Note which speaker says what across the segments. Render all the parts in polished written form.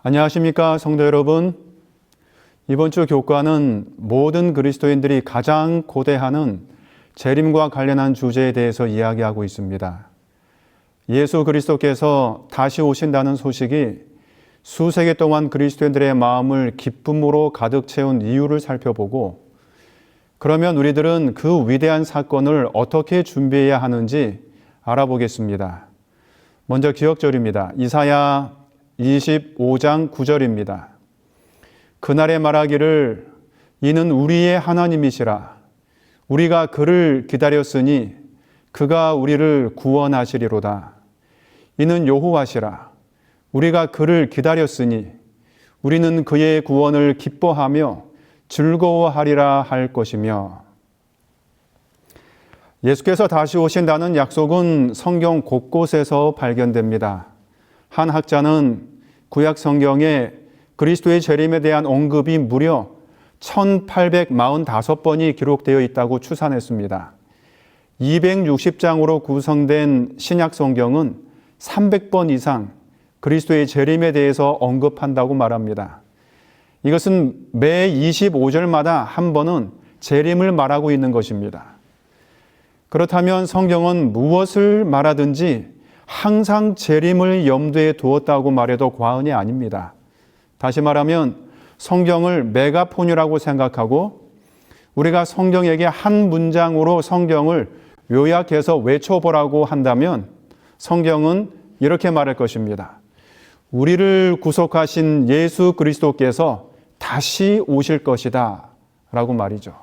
Speaker 1: 안녕하십니까, 성도 여러분. 이번 주 교과는 모든 그리스도인들이 가장 고대하는 재림과 관련한 주제에 대해서 이야기하고 있습니다. 예수 그리스도께서 다시 오신다는 소식이 수세기 동안 그리스도인들의 마음을 기쁨으로 가득 채운 이유를 살펴보고, 그러면 우리들은 그 위대한 사건을 어떻게 준비해야 하는지 알아보겠습니다. 먼저 기억절입니다. 이사야 25장 9절입니다. 그날에 말하기를 이는 우리의 하나님이시라. 우리가 그를 기다렸으니 그가 우리를 구원하시리로다. 이는 여호와시라. 우리가 그를 기다렸으니 우리는 그의 구원을 기뻐하며 즐거워하리라 할 것이며. 예수께서 다시 오신다는 약속은 성경 곳곳에서 발견됩니다. 한 학자는 구약 성경에 그리스도의 재림에 대한 언급이 무려 1845번이 기록되어 있다고 추산했습니다. 260장으로 구성된 신약 성경은 300번 이상 그리스도의 재림에 대해서 언급한다고 말합니다. 이것은 매 25절마다 한 번은 재림을 말하고 있는 것입니다. 그렇다면 성경은 무엇을 말하든지 항상 재림을 염두에 두었다고 말해도 과언이 아닙니다. 다시 말하면 성경을 메가폰이라고 생각하고 우리가 성경에게 한 문장으로 성경을 요약해서 외쳐보라고 한다면 성경은 이렇게 말할 것입니다. 우리를 구속하신 예수 그리스도께서 다시 오실 것이다 라고 말이죠.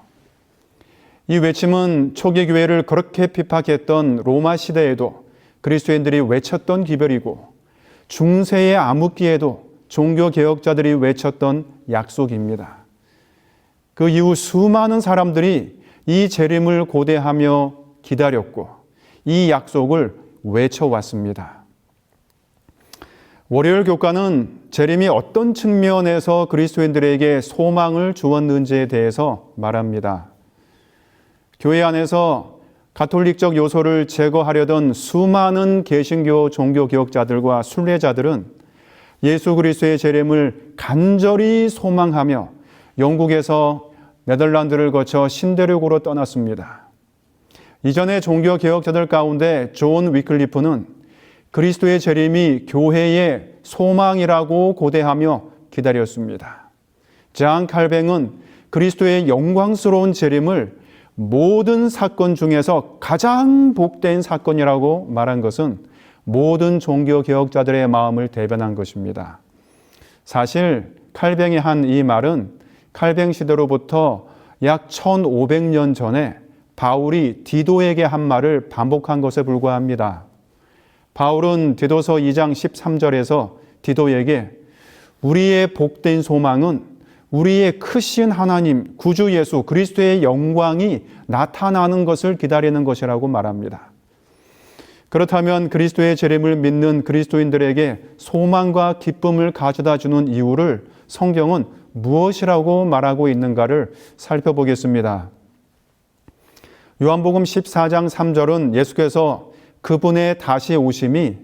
Speaker 1: 이 외침은 초기 교회를 그렇게 핍박했던 로마 시대에도 그리스도인들이 외쳤던 기별이고 중세의 암흑기에도 종교개혁자들이 외쳤던 약속입니다. 그 이후 수많은 사람들이 이 재림을 고대하며 기다렸고 이 약속을 외쳐왔습니다. 월요일 교과는 재림이 어떤 측면에서 그리스도인들에게 소망을 주었는지에 대해서 말합니다. 교회 안에서 가톨릭적 요소를 제거하려던 수많은 개신교 종교개혁자들과 순례자들은 예수 그리스도의 재림을 간절히 소망하며 영국에서 네덜란드를 거쳐 신대륙으로 떠났습니다. 이전의 종교개혁자들 가운데 존 위클리프는 그리스도의 재림이 교회의 소망이라고 고대하며 기다렸습니다. 장 칼뱅은 그리스도의 영광스러운 재림을 모든 사건 중에서 가장 복된 사건이라고 말한 것은 모든 종교개혁자들의 마음을 대변한 것입니다. 사실 칼뱅이 한 이 말은 칼뱅 시대로부터 약 1500년 전에 바울이 디도에게 한 말을 반복한 것에 불과합니다. 바울은 디도서 2장 13절에서 디도에게 우리의 복된 소망은 우리의 크신 하나님, 구주 예수 그리스도의 영광이 나타나는 것을 기다리는 것이라고 말합니다. 그렇다면 그리스도의 재림을 믿는 그리스도인들에게 소망과 기쁨을 가져다 주는 이유를 성경은 무엇이라고 말하고 있는가를 살펴보겠습니다. 요한복음 14장 3절은 예수께서 그분의 다시 오심이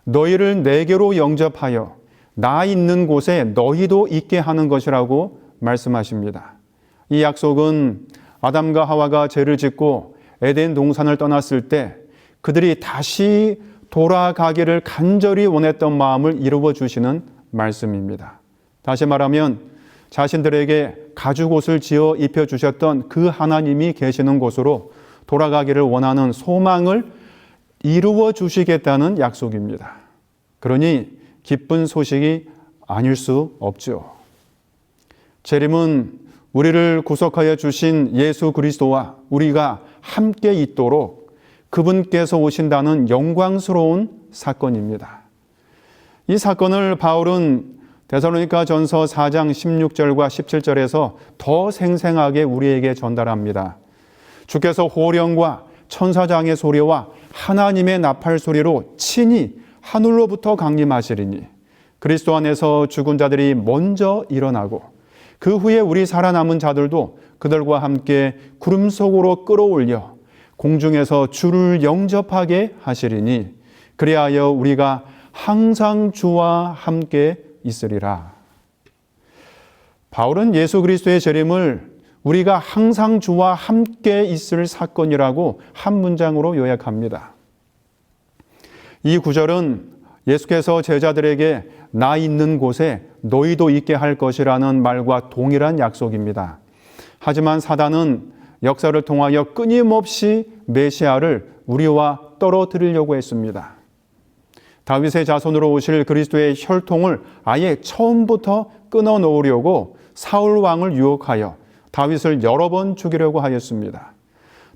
Speaker 1: 너희를 내게로 영접하여 나 있는 곳에 너희도 있게 하는 것이라고 말씀하십니다. 이 약속은 아담과 하와가 죄를 짓고 에덴 동산을 떠났을 때 그들이 다시 돌아가기를 간절히 원했던 마음을 이루어 주시는 말씀입니다. 다시 말하면 자신들에게 가죽옷을 지어 입혀 주셨던 그 하나님이 계시는 곳으로 돌아가기를 원하는 소망을 이루어 주시겠다는 약속입니다. 그러니 기쁜 소식이 아닐 수 없죠. 재림은 우리를 구속하여 주신 예수 그리스도와 우리가 함께 있도록 그분께서 오신다는 영광스러운 사건입니다. 이 사건을 바울은 데살로니가 전서 4장 16절과 17절에서 더 생생하게 우리에게 전달합니다. 주께서 호령과 천사장의 소리와 하나님의 나팔 소리로 친히 하늘로부터 강림하시리니 그리스도 안에서 죽은 자들이 먼저 일어나고 그 후에 우리 살아남은 자들도 그들과 함께 구름 속으로 끌어올려 공중에서 주를 영접하게 하시리니 그리하여 우리가 항상 주와 함께 있으리라. 바울은 예수 그리스도의 재림을 우리가 항상 주와 함께 있을 사건이라고 한 문장으로 요약합니다. 이 구절은 예수께서 제자들에게 나 있는 곳에 너희도 있게 할 것이라는 말과 동일한 약속입니다. 하지만 사단은 역사를 통하여 끊임없이 메시아를 우리와 떨어뜨리려고 했습니다. 다윗의 자손으로 오실 그리스도의 혈통을 아예 처음부터 끊어 놓으려고 사울 왕을 유혹하여 다윗을 여러 번 죽이려고 하였습니다.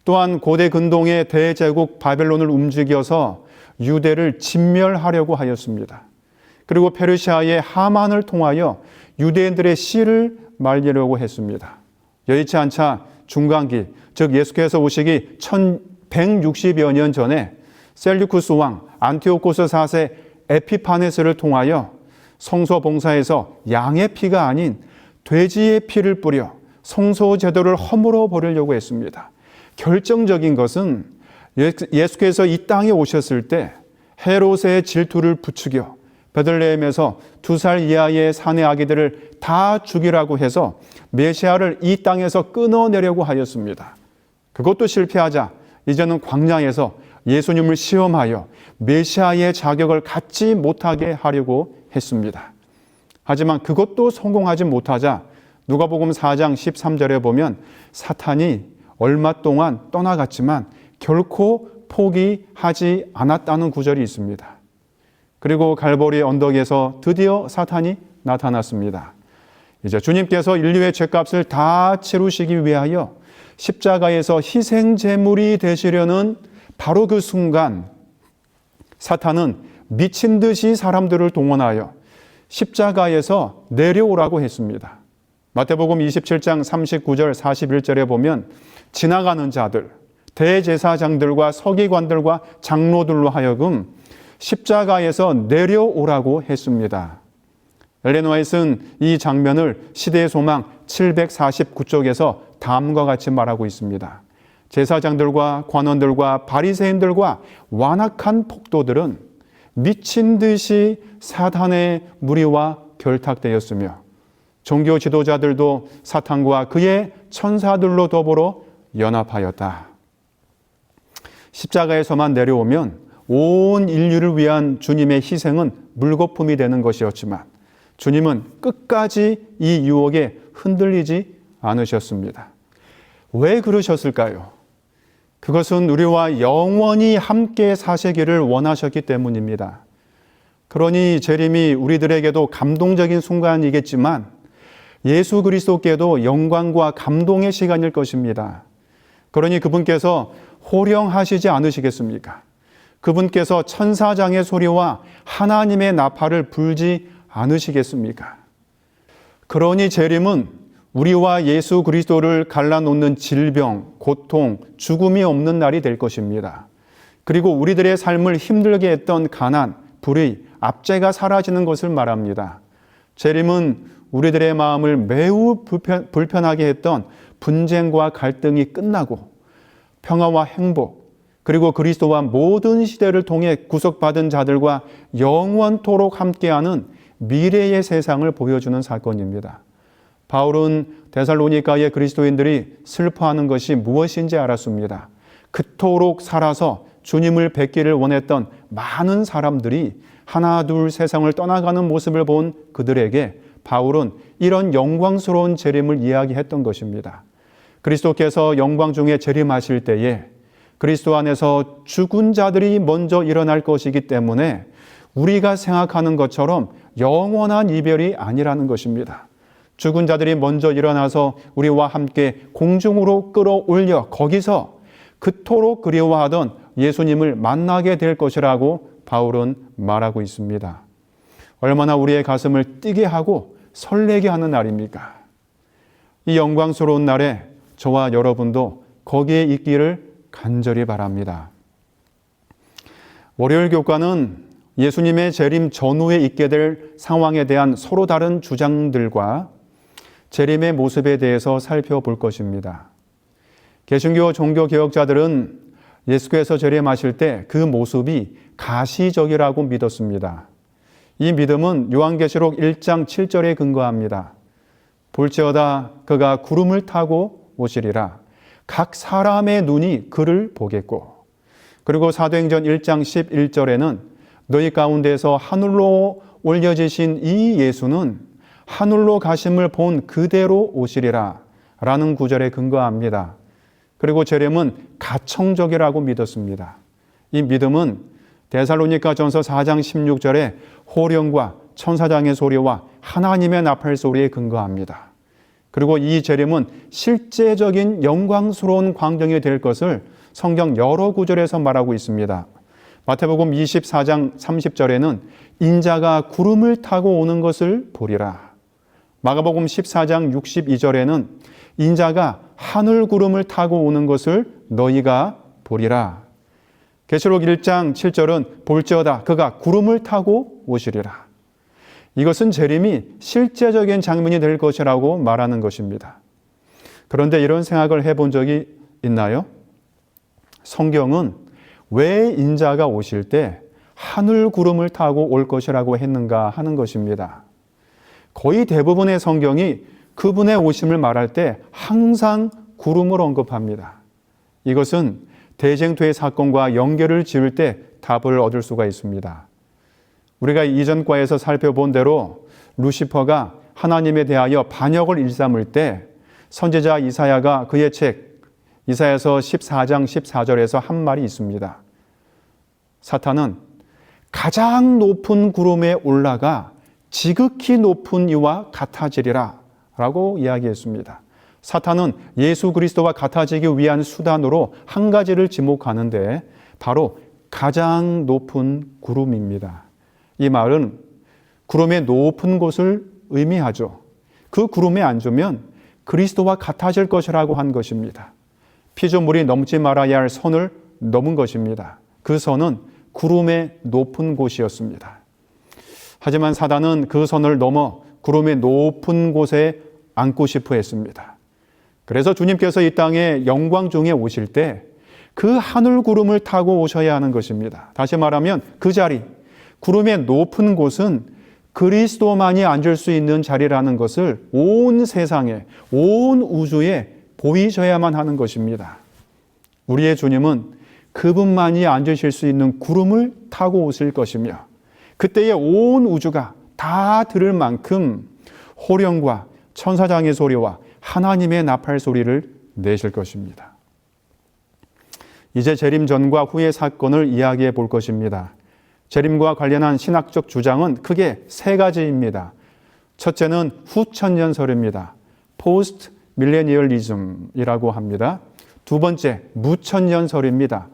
Speaker 1: 또한 고대 근동의 대제국 바벨론을 움직여서 유대를 진멸하려고 하였습니다. 그리고 페르시아의 하만을 통하여 유대인들의 씨를 말리려고 했습니다. 여의치 않자 중간기, 즉 예수께서 오시기 1160여 년 전에 셀류쿠스 왕 안티오코스 4세 에피파네스를 통하여 성소 봉사에서 양의 피가 아닌 돼지의 피를 뿌려 성소 제도를 허물어 버리려고 했습니다. 결정적인 것은 예수께서 이 땅에 오셨을 때 헤롯의 질투를 부추겨 베들레헴에서 2살 이하의 사내 아기들을 다 죽이라고 해서 메시아를 이 땅에서 끊어내려고 하였습니다. 그것도 실패하자 이제는 광야에서 예수님을 시험하여 메시아의 자격을 갖지 못하게 하려고 했습니다. 하지만 그것도 성공하지 못하자 누가복음 4장 13절에 보면 사탄이 얼마 동안 떠나갔지만 결코 포기하지 않았다는 구절이 있습니다. 그리고 갈보리 언덕에서 드디어 사탄이 나타났습니다. 이제 주님께서 인류의 죄값을 다 치르시기 위하여 십자가에서 희생 제물이 되시려는 바로 그 순간 사탄은 미친 듯이 사람들을 동원하여 십자가에서 내려오라고 했습니다. 마태복음 27장 39절 41절에 보면 지나가는 자들, 대제사장들과 서기관들과 장로들로 하여금 십자가에서 내려오라고 했습니다. 엘렌 화이트는 이 장면을 시대의 소망 749쪽에서 다음과 같이 말하고 있습니다. 제사장들과 관원들과 바리새인들과 완악한 폭도들은 미친 듯이 사탄의 무리와 결탁되었으며 종교 지도자들도 사탄과 그의 천사들로 더불어 연합하였다. 십자가에서만 내려오면 온 인류를 위한 주님의 희생은 물거품이 되는 것이었지만 주님은 끝까지 이 유혹에 흔들리지 않으셨습니다. 왜 그러셨을까요? 그것은 우리와 영원히 함께 사시기를 원하셨기 때문입니다. 그러니 재림이 우리들에게도 감동적인 순간이겠지만 예수 그리스도께도 영광과 감동의 시간일 것입니다. 그러니 그분께서 호령하시지 않으시겠습니까? 그분께서 천사장의 소리와 하나님의 나팔을 불지 않으시겠습니까? 그러니 재림은 우리와 예수 그리스도를 갈라놓는 질병, 고통, 죽음이 없는 날이 될 것입니다. 그리고 우리들의 삶을 힘들게 했던 가난, 불의, 압제가 사라지는 것을 말합니다. 재림은 우리들의 마음을 매우 불편하게 했던 분쟁과 갈등이 끝나고 평화와 행복, 그리고 그리스도와 모든 시대를 통해 구속받은 자들과 영원토록 함께하는 미래의 세상을 보여주는 사건입니다. 바울은 데살로니가의 그리스도인들이 슬퍼하는 것이 무엇인지 알았습니다. 그토록 살아서 주님을 뵙기를 원했던 많은 사람들이 하나 둘 세상을 떠나가는 모습을 본 그들에게 바울은 이런 영광스러운 재림을 이야기했던 것입니다. 그리스도께서 영광 중에 재림하실 때에 그리스도 안에서 죽은 자들이 먼저 일어날 것이기 때문에 우리가 생각하는 것처럼 영원한 이별이 아니라는 것입니다. 죽은 자들이 먼저 일어나서 우리와 함께 공중으로 끌어올려 거기서 그토록 그리워하던 예수님을 만나게 될 것이라고 바울은 말하고 있습니다. 얼마나 우리의 가슴을 뛰게 하고 설레게 하는 날입니까? 이 영광스러운 날에 저와 여러분도 거기에 있기를 간절히 바랍니다. 월요일 교과는 예수님의 재림 전후에 있게 될 상황에 대한 서로 다른 주장들과 재림의 모습에 대해서 살펴볼 것입니다. 개신교 종교개혁자들은 예수께서 재림하실 때 그 모습이 가시적이라고 믿었습니다. 이 믿음은 요한계시록 1장 7절에 근거합니다. 볼지어다 그가 구름을 타고 오시리라. 각 사람의 눈이 그를 보겠고. 그리고 사도행전 1장 11절에는 너희 가운데서 하늘로 올려지신 이 예수는 하늘로 가심을 본 그대로 오시리라 라는 구절에 근거합니다. 그리고 재림은 가청적이라고 믿었습니다. 이 믿음은 데살로니가전서 4장 16절에 호령과 천사장의 소리와 하나님의 나팔 소리에 근거합니다. 그리고 이 재림은 실제적인 영광스러운 광경이 될 것을 성경 여러 구절에서 말하고 있습니다. 마태복음 24장 30절에는 인자가 구름을 타고 오는 것을 보리라. 마가복음 14장 62절에는 인자가 하늘 구름을 타고 오는 것을 너희가 보리라. 계시록 1장 7절은 볼지어다 그가 구름을 타고 오시리라. 이것은 재림이 실제적인 장면이 될 것이라고 말하는 것입니다. 그런데 이런 생각을 해본 적이 있나요? 성경은 왜 인자가 오실 때 하늘 구름을 타고 올 것이라고 했는가 하는 것입니다. 거의 대부분의 성경이 그분의 오심을 말할 때 항상 구름을 언급합니다. 이것은 대쟁투의 사건과 연결을 지을 때 답을 얻을 수가 있습니다. 우리가 이전 과에서 살펴본 대로 루시퍼가 하나님에 대하여 반역을 일삼을 때 선지자 이사야가 그의 책 이사야서 14장 14절에서 한 말이 있습니다. 사탄은 가장 높은 구름에 올라가 지극히 높은 이와 같아지리라 라고 이야기했습니다. 사탄은 예수 그리스도와 같아지기 위한 수단으로 한 가지를 지목하는데 바로 가장 높은 구름입니다. 이 말은 구름의 높은 곳을 의미하죠. 그 구름에 앉으면 그리스도와 같아질 것이라고 한 것입니다. 피조물이 넘지 말아야 할 선을 넘은 것입니다. 그 선은 구름의 높은 곳이었습니다. 하지만 사단은 그 선을 넘어 구름의 높은 곳에 앉고 싶어 했습니다. 그래서 주님께서 이 땅에 영광 중에 오실 때 그 하늘 구름을 타고 오셔야 하는 것입니다. 다시 말하면 그 자리, 구름의 높은 곳은 그리스도만이 앉을 수 있는 자리라는 것을 온 세상에, 온 우주에 보이셔야만 하는 것입니다. 우리의 주님은 그분만이 앉으실 수 있는 구름을 타고 오실 것이며 그때의 온 우주가 다 들을 만큼 호령과 천사장의 소리와 하나님의 나팔 소리를 내실 것입니다. 이제 재림 전과 후의 사건을 이야기해 볼 것입니다. 재림과 관련한 신학적 주장은 크게 세 가지입니다. 첫째는 후천년설입니다. 포스트 밀레니얼리즘이라고 합니다. 두 번째, 무천년설입니다.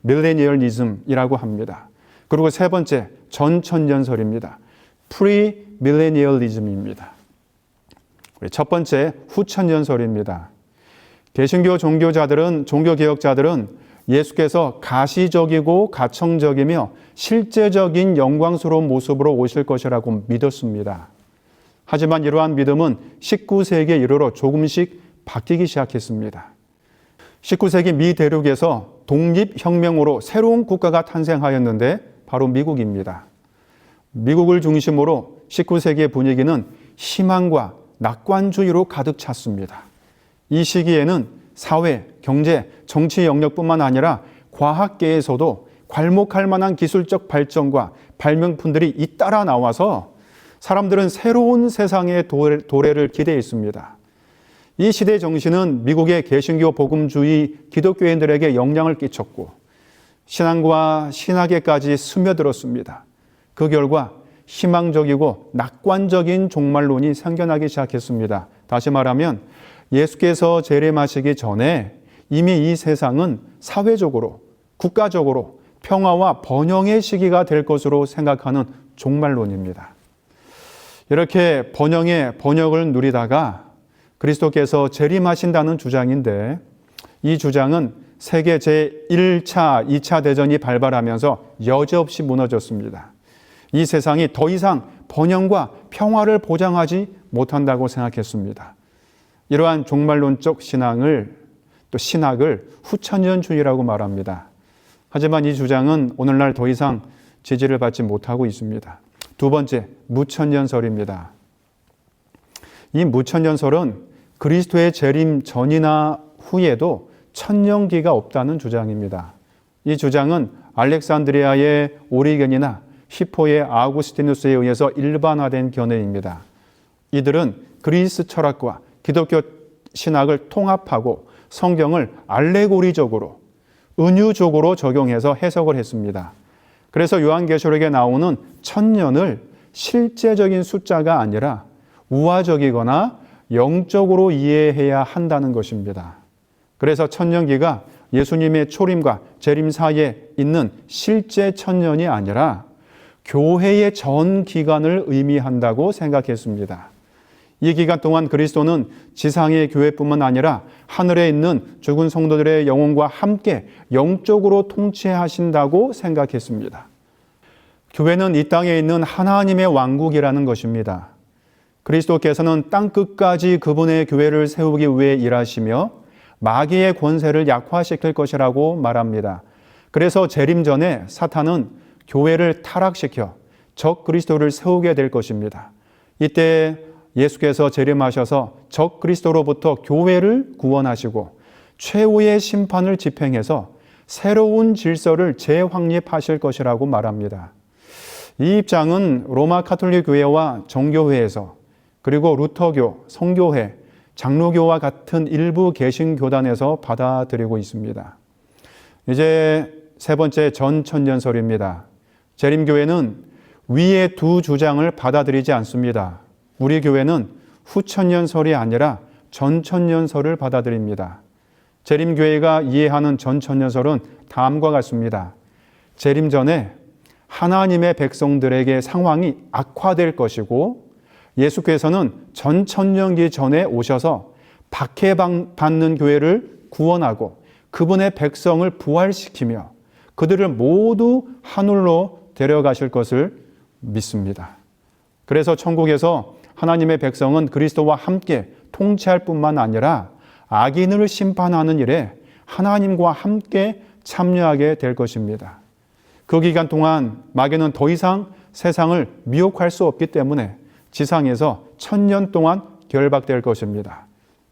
Speaker 1: 밀레니얼리즘이라고 합니다. 그리고 세 번째, 전천년설입니다. 프리밀레니얼리즘입니다. 첫 번째, 후천년설입니다. 개신교 종교개혁자들은 예수께서 가시적이고 가청적이며 실제적인 영광스러운 모습으로 오실 것이라고 믿었습니다. 하지만 이러한 믿음은 19세기에 이르러 조금씩 바뀌기 시작했습니다. 19세기 미 대륙에서 독립혁명으로 새로운 국가가 탄생하였는데 바로 미국입니다. 미국을 중심으로 19세기의 분위기는 희망과 낙관주의로 가득 찼습니다. 이 시기에는 사회, 경제, 정치 영역뿐만 아니라 과학계에서도 괄목할 만한 기술적 발전과 발명품들이 잇따라 나와서 사람들은 새로운 세상의 도래를 기대했습니다. 이 시대 정신은 미국의 개신교 복음주의 기독교인들에게 영향을 끼쳤고 신앙과 신학에까지 스며들었습니다. 그 결과 희망적이고 낙관적인 종말론이 생겨나기 시작했습니다. 다시 말하면 예수께서 재림하시기 전에 이미 이 세상은 사회적으로, 국가적으로 평화와 번영의 시기가 될 것으로 생각하는 종말론입니다. 이렇게 번영을 누리다가 그리스도께서 재림하신다는 주장인데 이 주장은 세계 제1차, 2차 대전이 발발하면서 여지없이 무너졌습니다. 이 세상이 더 이상 번영과 평화를 보장하지 못한다고 생각했습니다. 이러한 종말론적 신학을 후천년주의라고 말합니다. 하지만 이 주장은 오늘날 더 이상 지지를 받지 못하고 있습니다. 두 번째, 무천년설입니다. 이 무천년설은 그리스도의 재림 전이나 후에도 천년기가 없다는 주장입니다. 이 주장은 알렉산드리아의 오리겐이나 히포의 아우구스티누스에 의해서 일반화된 견해입니다. 이들은 그리스 철학과 기독교 신학을 통합하고 성경을 알레고리적으로, 은유적으로 적용해서 해석을 했습니다. 그래서 요한계시록에 나오는 천년을 실제적인 숫자가 아니라 우화적이거나 영적으로 이해해야 한다는 것입니다. 그래서 천년기가 예수님의 초림과 재림 사이에 있는 실제 천년이 아니라 교회의 전 기간을 의미한다고 생각했습니다. 이 기간 동안 그리스도는 지상의 교회뿐만 아니라 하늘에 있는 죽은 성도들의 영혼과 함께 영적으로 통치하신다고 생각했습니다. 교회는 이 땅에 있는 하나님의 왕국이라는 것입니다. 그리스도께서는 땅 끝까지 그분의 교회를 세우기 위해 일하시며 마귀의 권세를 약화시킬 것이라고 말합니다. 그래서 재림 전에 사탄은 교회를 타락시켜 적 그리스도를 세우게 될 것입니다. 이때 예수께서 재림하셔서 적 그리스도로부터 교회를 구원하시고 최후의 심판을 집행해서 새로운 질서를 재확립하실 것이라고 말합니다. 이 입장은 로마 가톨릭 교회와 정교회에서 그리고 루터교, 성교회, 장로교와 같은 일부 개신교단에서 받아들이고 있습니다. 이제 세 번째 전천년설입니다. 재림교회는 위의 두 주장을 받아들이지 않습니다. 우리 교회는 후천년설이 아니라 전천년설을 받아들입니다. 재림교회가 이해하는 전천년설은 다음과 같습니다. 재림 전에 하나님의 백성들에게 상황이 악화될 것이고 예수께서는 전천년기 전에 오셔서 박해받는 교회를 구원하고 그분의 백성을 부활시키며 그들을 모두 하늘로 데려가실 것을 믿습니다. 그래서 천국에서 하나님의 백성은 그리스도와 함께 통치할 뿐만 아니라 악인을 심판하는 일에 하나님과 함께 참여하게 될 것입니다. 그 기간 동안 마귀는 더 이상 세상을 미혹할 수 없기 때문에 지상에서 1000년 동안 결박될 것입니다.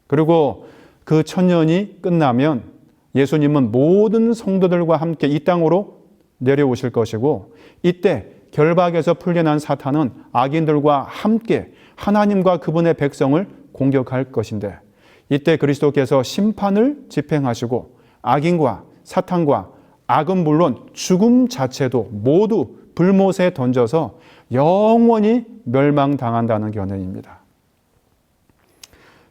Speaker 1: 그리고 그 1000년이 끝나면 예수님은 모든 성도들과 함께 이 땅으로 내려오실 것이고 이때 결박에서 풀려난 사탄은 악인들과 함께 하나님과 그분의 백성을 공격할 것인데 이때 그리스도께서 심판을 집행하시고 악인과 사탄과 악은 물론 죽음 자체도 모두 불못에 던져서 영원히 멸망당한다는 견해입니다.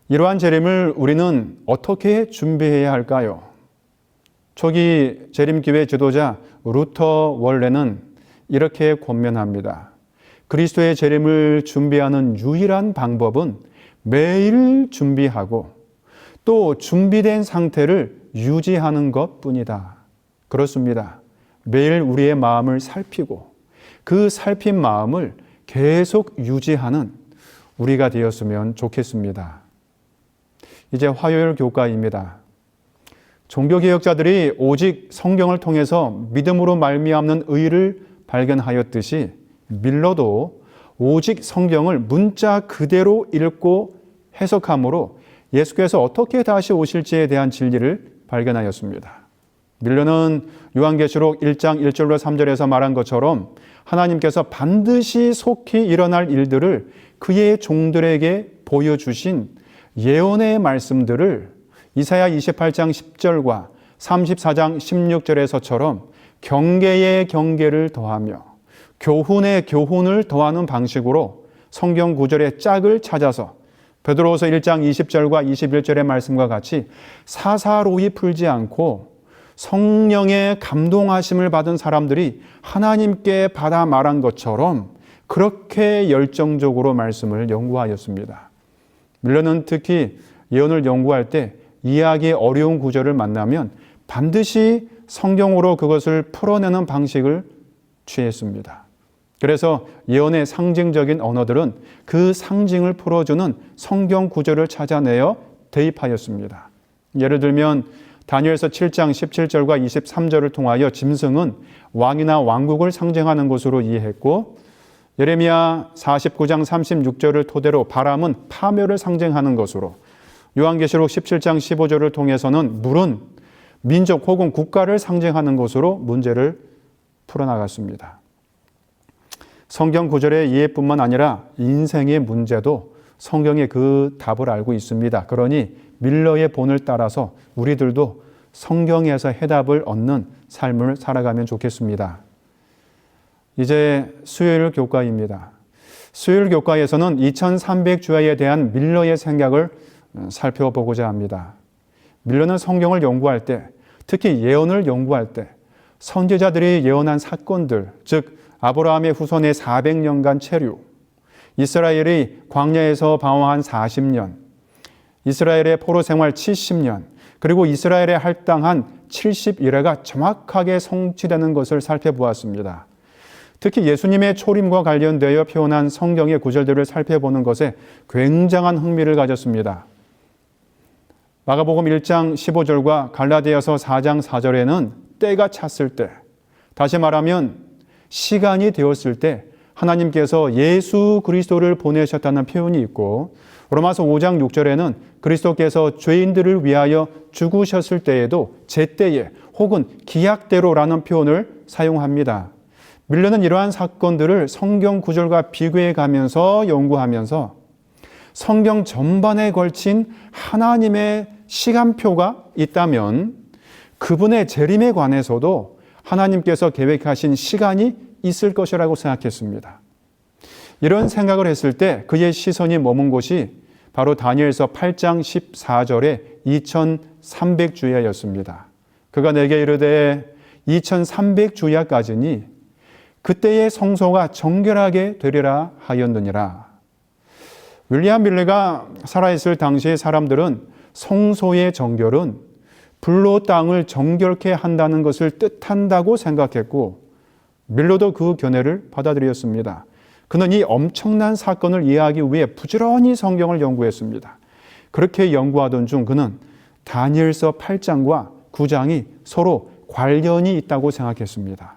Speaker 1: 이러한 재림을 우리는 어떻게 준비해야 할까요? 초기 재림교회 지도자 루터 월레는 이렇게 권면합니다. 그리스도의 재림을 준비하는 유일한 방법은 매일 준비하고 또 준비된 상태를 유지하는 것뿐이다. 그렇습니다. 매일 우리의 마음을 살피고 그 살핀 마음을 계속 유지하는 우리가 되었으면 좋겠습니다. 이제 화요일 교과입니다. 종교개혁자들이 오직 성경을 통해서 믿음으로 말미암는 의를 발견하였듯이 밀러도 오직 성경을 문자 그대로 읽고 해석함으로 예수께서 어떻게 다시 오실지에 대한 진리를 발견하였습니다. 밀러는 요한계시록 1장 1절로 3절에서 말한 것처럼 하나님께서 반드시 속히 일어날 일들을 그의 종들에게 보여주신 예언의 말씀들을 이사야 28장 10절과 34장 16절에서처럼 경계에 경계를 더하며 교훈에 교훈을 더하는 방식으로 성경 구절의 짝을 찾아서 베드로후서 1장 20절과 21절의 말씀과 같이 사사로이 풀지 않고 성령의 감동하심을 받은 사람들이 하나님께 받아 말한 것처럼 그렇게 열정적으로 말씀을 연구하였습니다. 밀러는 특히 예언을 연구할 때 이해하기 어려운 구절을 만나면 반드시 성경으로 그것을 풀어내는 방식을 취했습니다. 그래서 예언의 상징적인 언어들은 그 상징을 풀어주는 성경 구절을 찾아내어 대입하였습니다. 예를 들면 다니엘서 7장 17절과 23절을 통하여 짐승은 왕이나 왕국을 상징하는 것으로 이해했고, 예레미야 49장 36절을 토대로 바람은 파멸을 상징하는 것으로, 요한계시록 17장 15절을 통해서는 물은 민족 혹은 국가를 상징하는 것으로 문제를 풀어나갔습니다. 성경 구절의 이해뿐만 아니라 인생의 문제도 성경의 그 답을 알고 있습니다. 그러니 밀러의 본을 따라서 우리들도 성경에서 해답을 얻는 삶을 살아가면 좋겠습니다. 이제 수요일 교과입니다. 수요일 교과에서는 2300주야에 대한 밀러의 생각을 살펴보고자 합니다. 밀러는 성경을 연구할 때, 특히 예언을 연구할 때 선지자들이 예언한 사건들, 즉 아브라함의 후손의 400년간 체류, 이스라엘이 광야에서 방황한 40년, 이스라엘의 포로 생활 70년, 그리고 이스라엘에 할당한 70일회가 정확하게 성취되는 것을 살펴보았습니다. 특히 예수님의 초림과 관련되어 표현한 성경의 구절들을 살펴보는 것에 굉장한 흥미를 가졌습니다. 마가복음 1장 15절과 갈라디아서 4장 4절에는 때가 찼을 때, 다시 말하면 시간이 되었을 때 하나님께서 예수 그리스도를 보내셨다는 표현이 있고, 로마서 5장 6절에는 그리스도께서 죄인들을 위하여 죽으셨을 때에도 제때에 혹은 기약대로라는 표현을 사용합니다. 밀러는 이러한 사건들을 성경 구절과 비교해 가면서 연구하면서 성경 전반에 걸친 하나님의 시간표가 있다면 그분의 재림에 관해서도 하나님께서 계획하신 시간이 있을 것이라고 생각했습니다. 이런 생각을 했을 때 그의 시선이 머문 곳이 바로 다니엘서 8장 14절의 2300주야였습니다. 그가 내게 이르되 2300주야까지니 그때의 성소가 정결하게 되리라 하였느니라. 윌리엄 밀러가 살아있을 당시의 사람들은 성소의 정결은 불로 땅을 정결케 한다는 것을 뜻한다고 생각했고, 밀러도 그 견해를 받아들였습니다. 그는 이 엄청난 사건을 이해하기 위해 부지런히 성경을 연구했습니다. 그렇게 연구하던 중 그는 다니엘서 8장과 9장이 서로 관련이 있다고 생각했습니다.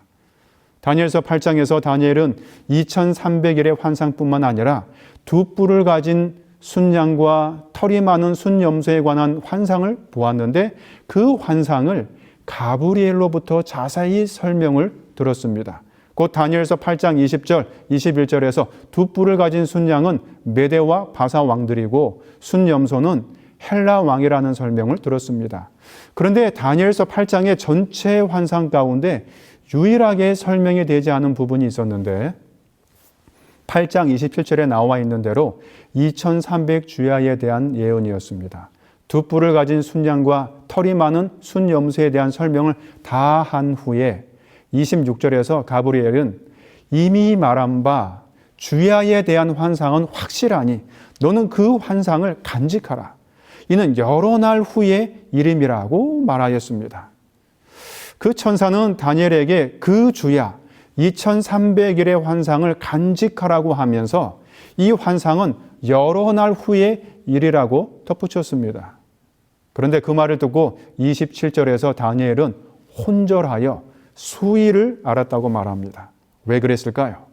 Speaker 1: 다니엘서 8장에서 다니엘은 2300일의 환상뿐만 아니라 두 뿔을 가진 순양과 털이 많은 순염소에 관한 환상을 보았는데 그 환상을 가브리엘로부터 자세히 설명을 들었습니다. 곧 다니엘서 8장 20절, 21절에서 두 뿔을 가진 순양은 메대와 바사 왕들이고 순염소는 헬라 왕이라는 설명을 들었습니다. 그런데 다니엘서 8장의 전체 환상 가운데 유일하게 설명이 되지 않은 부분이 있었는데 8장 27절에 나와 있는 대로 2300주야에 대한 예언이었습니다. 두 뿔을 가진 순양과 털이 많은 순염소에 대한 설명을 다 한 후에 26절에서 가브리엘은 이미 말한 바 주야에 대한 환상은 확실하니 너는 그 환상을 간직하라. 이는 여러 날 후의 일임이라고 말하였습니다. 그 천사는 다니엘에게 그 주야 2300일의 환상을 간직하라고 하면서 이 환상은 여러 날 후의 일이라고 덧붙였습니다. 그런데 그 말을 듣고 27절에서 다니엘은 혼절하여 수일을 알았다고 말합니다. 왜 그랬을까요?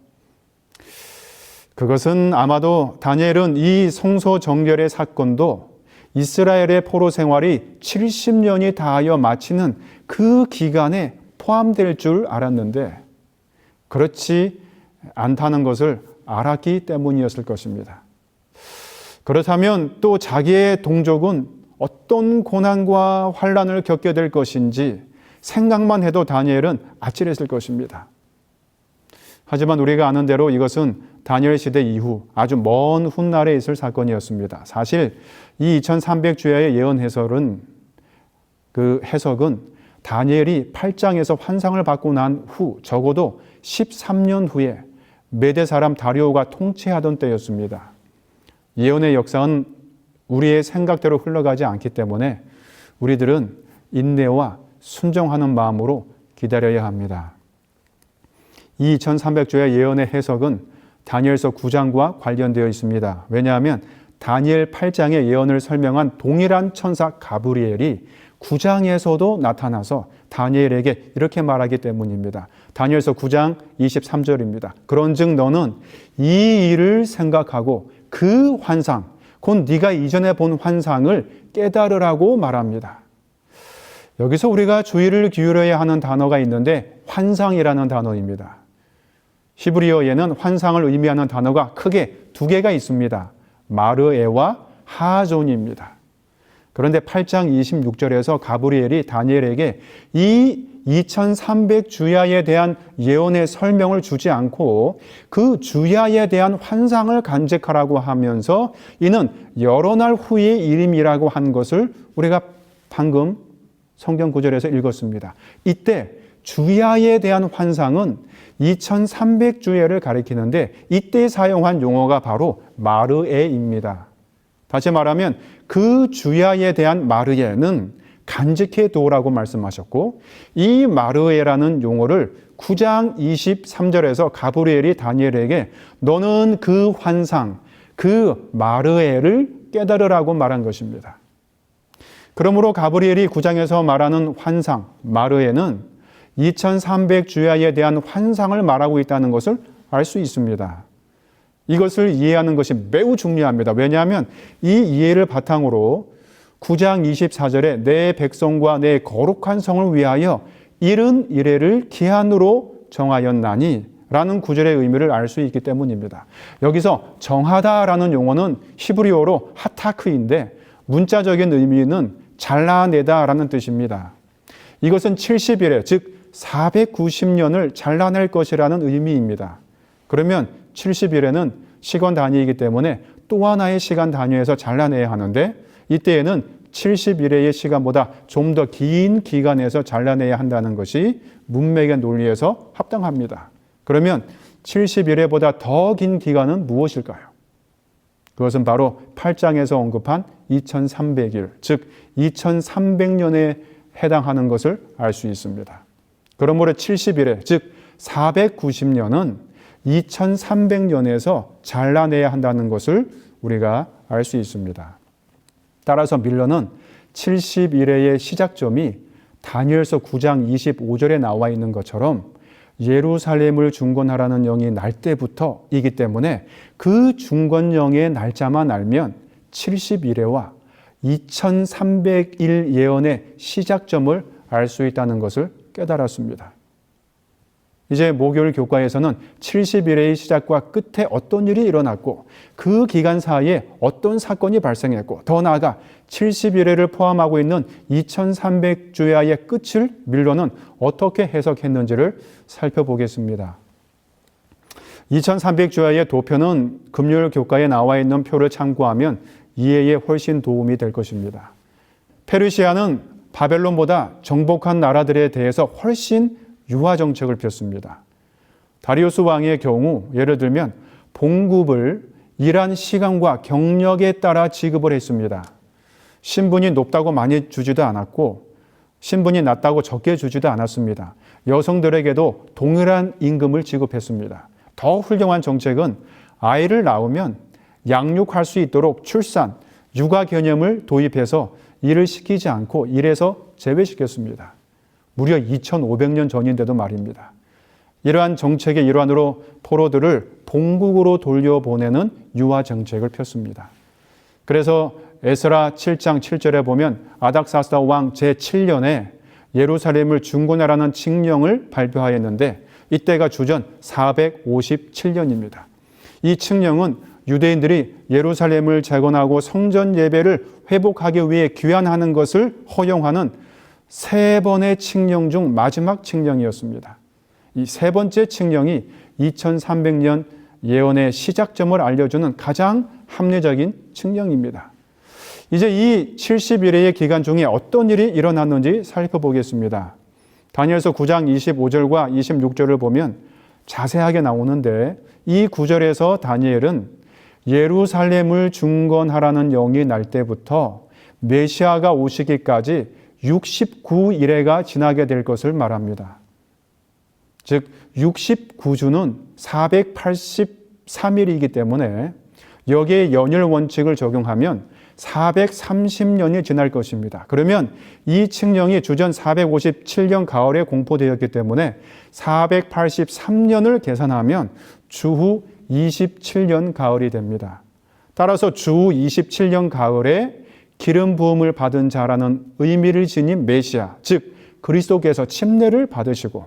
Speaker 1: 그것은 아마도 다니엘은 이 성소 정결의 사건도 이스라엘의 포로 생활이 70년이 다하여 마치는 그 기간에 포함될 줄 알았는데 그렇지 않다는 것을 알았기 때문이었을 것입니다. 그렇다면 또 자기의 동족은 어떤 고난과 환난을 겪게 될 것인지 생각만 해도 다니엘은 아찔했을 것입니다. 하지만 우리가 아는 대로 이것은 다니엘 시대 이후 아주 먼 훗날에 있을 사건이었습니다. 사실 이 2300주야의 예언 해설은 그 해석은 다니엘이 8장에서 환상을 받고 난 후 적어도 13년 후에 메대 사람 다리오가 통치하던 때였습니다. 예언의 역사는 우리의 생각대로 흘러가지 않기 때문에 우리들은 인내와 순종하는 마음으로 기다려야 합니다. 이 2300주의 예언의 해석은 다니엘서 9장과 관련되어 있습니다. 왜냐하면 다니엘 8장의 예언을 설명한 동일한 천사 가브리엘이 9장에서도 나타나서 다니엘에게 이렇게 말하기 때문입니다. 다니엘서 9장 23절입니다. 그런즉 너는 이 일을 생각하고 그 환상, 곧 네가 이전에 본 환상을 깨달으라고 말합니다. 여기서 우리가 주의를 기울여야 하는 단어가 있는데 환상이라는 단어입니다. 히브리어에는 환상을 의미하는 단어가 크게 두 개가 있습니다. 마르에와 하존입니다. 그런데 8장 26절에서 가브리엘이 다니엘에게 이 2300주야에 대한 예언의 설명을 주지 않고 그 주야에 대한 환상을 간직하라고 하면서 이는 여러 날 후의 일임이라고 한 것을 우리가 방금 성경 구절에서 읽었습니다. 이때 주야에 대한 환상은 2300주야를 가리키는데 이때 사용한 용어가 바로 마르에입니다. 다시 말하면 그 주야에 대한 마르에는 간직해 두라고 말씀하셨고 이 마르에라는 용어를 9장 23절에서 가브리엘이 다니엘에게 너는 그 환상, 그 마르에를 깨달으라고 말한 것입니다. 그러므로 가브리엘이 9장에서 말하는 환상, 마르에는 2300주야에 대한 환상을 말하고 있다는 것을 알 수 있습니다. 이것을 이해하는 것이 매우 중요합니다. 왜냐하면 이 이해를 바탕으로 9장 24절에 내 백성과 내 거룩한 성을 위하여 이른 이래를 기한으로 정하였나니 라는 구절의 의미를 알 수 있기 때문입니다. 여기서 정하다라는 용어는 히브리어로 하타크인데 문자적인 의미는 잘라내다라는 뜻입니다. 이것은 70일에 즉 490년을 잘라낼 것이라는 의미입니다. 그러면 70일에는 시간 단위이기 때문에 또 하나의 시간 단위에서 잘라내야 하는데 이때에는 70일의 시간보다 좀 더 긴 기간에서 잘라내야 한다는 것이 문맥의 논리에서 합당합니다. 그러면 70일보다 더 긴 기간은 무엇일까요? 그것은 바로 8장에서 언급한 2300일, 즉 2300년에 해당하는 것을 알 수 있습니다. 그러므로 70일에 즉 490년은 2300년에서 잘라내야 한다는 것을 우리가 알 수 있습니다. 따라서 밀러는 70일의 시작점이 다니엘서 9장 25절에 나와 있는 것처럼 예루살렘을 중건하라는 영이 날 때부터이기 때문에 그 중건령의 날짜만 알면 70일에와 2300일 예언의 시작점을 알 수 있다는 것을 깨달았습니다. 이제 목요일 교과에서는 70일의 시작과 끝에 어떤 일이 일어났고 그 기간 사이에 어떤 사건이 발생했고 더 나아가 70일을 포함하고 있는 2300주야의 끝을 밀러는 어떻게 해석했는지를 살펴보겠습니다. 2300주야의 도표는 금요일 교과에 나와 있는 표를 참고하면 이해에 훨씬 도움이 될 것입니다. 페르시아는 바벨론보다 정복한 나라들에 대해서 훨씬 유화 정책을 폈습니다. 다리우스 왕의 경우 예를 들면 봉급을 일한 시간과 경력에 따라 지급을 했습니다. 신분이 높다고 많이 주지도 않았고 신분이 낮다고 적게 주지도 않았습니다. 여성들에게도 동일한 임금을 지급했습니다. 더 훌륭한 정책은 아이를 낳으면 양육할 수 있도록 출산, 육아 개념을 도입해서 일을 시키지 않고 일에서 제외시켰습니다. 무려 2500년 전인데도 말입니다. 이러한 정책의 일환으로 포로들을 본국으로 돌려보내는 유화 정책을 폈습니다. 그래서 에스라 7장 7절에 보면 아닥사스다 왕 제7년에 예루살렘을 중건하라는 칙령을 발표하였는데 이때가 주전 457년입니다. 이 칙령은 유대인들이 예루살렘을 재건하고 성전 예배를 회복하기 위해 귀환하는 것을 허용하는 세 번의 칙령 중 마지막 칙령이었습니다. 이 세 번째 칙령이 2300년 예언의 시작점을 알려주는 가장 합리적인 칙령입니다. 이제 이 70일의 기간 중에 어떤 일이 일어났는지 살펴보겠습니다. 다니엘서 9장 25절과 26절을 보면 자세하게 나오는데 이 구절에서 다니엘은 예루살렘을 중건하라는 영이 날 때부터 메시아가 오시기까지 69일회가 지나게 될 것을 말합니다. 즉 69주는 483일이기 때문에 여기에 연일 원칙을 적용하면 430년이 지날 것입니다. 그러면 이 칙령이 주전 457년 가을에 공포되었기 때문에 483년을 계산하면 주후 27년 가을이 됩니다. 따라서 주후 27년 가을에 기름 부음을 받은 자라는 의미를 지닌 메시아, 즉 그리스도께서 침례를 받으시고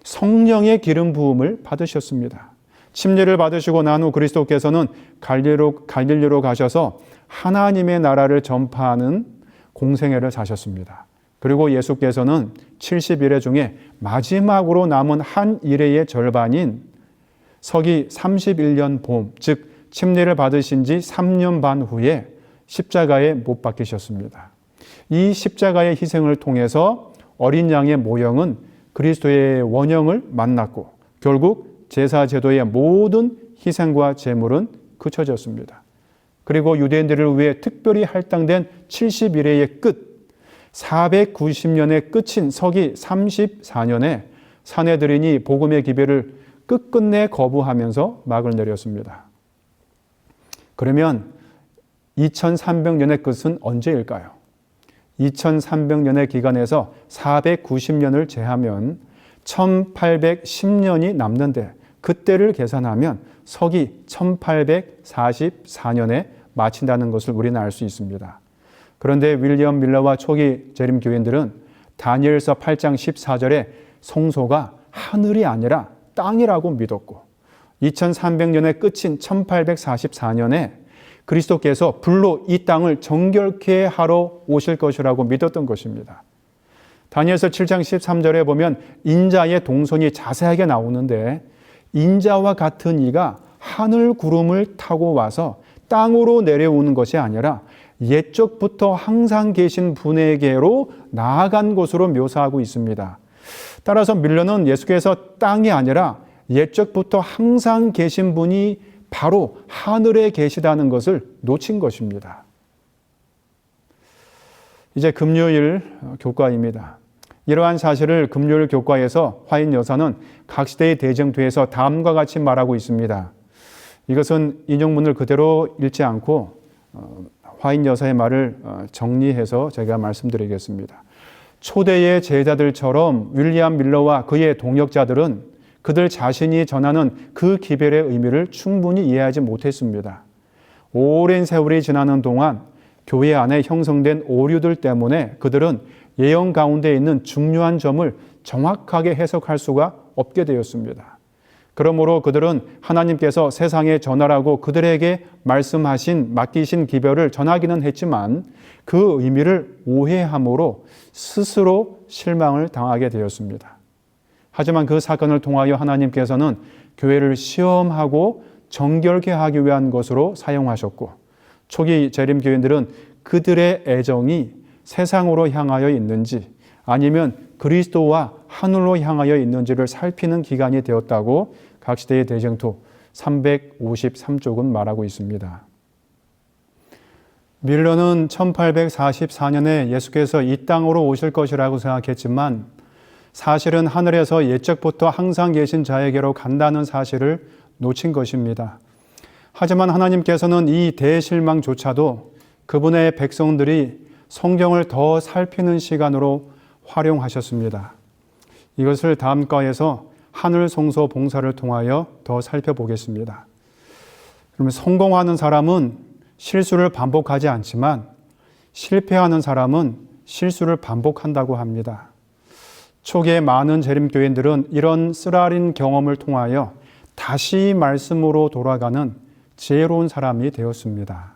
Speaker 1: 성령의 기름 부음을 받으셨습니다. 침례를 받으시고 난 후 그리스도께서는 갈릴리로 가셔서 하나님의 나라를 전파하는 공생애를 사셨습니다. 그리고 예수께서는 70일의 중에 마지막으로 남은 한 일회의 절반인 서기 31년 봄, 즉 침례를 받으신 지 3년 반 후에 십자가에 못 박히셨습니다. 이 십자가의 희생을 통해서 어린 양의 모형은 그리스도의 원형을 만났고 결국 제사 제도의 모든 희생과 제물은 그쳐졌습니다. 그리고 유대인들을 위해 특별히 할당된 71회의 끝, 490년의 끝인 서기 34년에 산헤드린이 복음의 기별을 끝끝내 거부하면서 막을 내렸습니다. 그러면 2300년의 끝은 언제일까요? 2300년의 기간에서 490년을 제하면 1810년이 남는데 그때를 계산하면 서기 1844년에 마친다는 것을 우리는 알 수 있습니다. 그런데 윌리엄 밀러와 초기 재림 교인들은 다니엘서 8장 14절에 성소가 하늘이 아니라 땅이라고 믿었고 2300년의 끝인 1844년에 그리스도께서 불로 이 땅을 정결케 하러 오실 것이라고 믿었던 것입니다. 다니엘서 7장 13절에 보면 인자의 동선이 자세하게 나오는데 인자와 같은 이가 하늘 구름을 타고 와서 땅으로 내려오는 것이 아니라 옛적부터 항상 계신 분에게로 나아간 것으로 묘사하고 있습니다. 따라서 밀러는 예수께서 땅이 아니라 옛적부터 항상 계신 분이 바로 하늘에 계시다는 것을 놓친 것입니다. 이제 금요일 교과입니다. 이러한 사실을 금요일 교과에서 화인 여사는 각 시대의 대쟁투에서 다음과 같이 말하고 있습니다. 이것은 인용문을 그대로 읽지 않고 화인 여사의 말을 정리해서 제가 말씀드리겠습니다. 초대의 제자들처럼 윌리엄 밀러와 그의 동역자들은 그들 자신이 전하는 그 기별의 의미를 충분히 이해하지 못했습니다. 오랜 세월이 지나는 동안 교회 안에 형성된 오류들 때문에 그들은 예언 가운데 있는 중요한 점을 정확하게 해석할 수가 없게 되었습니다. 그러므로 그들은 하나님께서 세상에 전하라고 그들에게 맡기신 기별을 전하기는 했지만 그 의미를 오해함으로 스스로 실망을 당하게 되었습니다. 하지만 그 사건을 통하여 하나님께서는 교회를 시험하고 정결케 하기 위한 것으로 사용하셨고 초기 재림교인들은 그들의 애정이 세상으로 향하여 있는지 아니면 그리스도와 하늘로 향하여 있는지를 살피는 기간이 되었다고 각 시대의 대쟁투 353쪽은 말하고 있습니다. 밀러는 1844년에 예수께서 이 땅으로 오실 것이라고 생각했지만 사실은 하늘에서 옛적부터 항상 계신 자에게로 간다는 사실을 놓친 것입니다. 하지만 하나님께서는 이 대실망조차도 그분의 백성들이 성경을 더 살피는 시간으로 활용하셨습니다. 이것을 다음 과에서 하늘 성소 봉사를 통하여 더 살펴보겠습니다. 그러면 성공하는 사람은 실수를 반복하지 않지만 실패하는 사람은 실수를 반복한다고 합니다. 초기에 많은 재림교인들은 이런 쓰라린 경험을 통하여 다시 말씀으로 돌아가는 지혜로운 사람이 되었습니다.